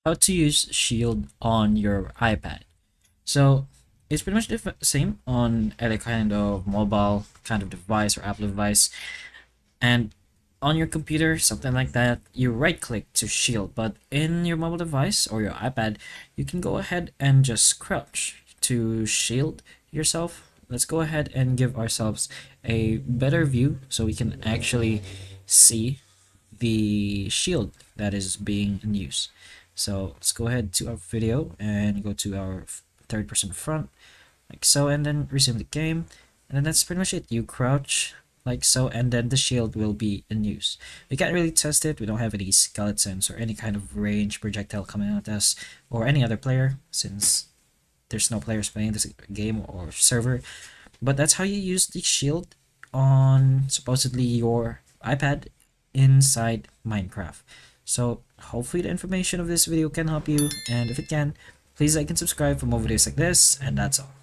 how to use Shield on your iPad. So it's pretty much the same on any kind of mobile kind of device or Apple device. And on your computer, something like that, you right click to shield. But in your mobile device or your iPad, you can go ahead and just crouch to shield yourself. Let's go ahead and give ourselves a better view so we can actually see the shield that is being in use. So let's go ahead to our video and go to our third person front like so, and then resume the game. And then that's pretty much it. You crouch like so, and then the shield will be in use. We can't really test it. We don't have any skeletons or any kind of range projectile coming at us or any other player, since there's no players playing this game or server. But that's how you use the shield on supposedly your iPad inside Minecraft. So hopefully the information of this video can help you, and if it can, please like and subscribe for more videos like this, and that's all.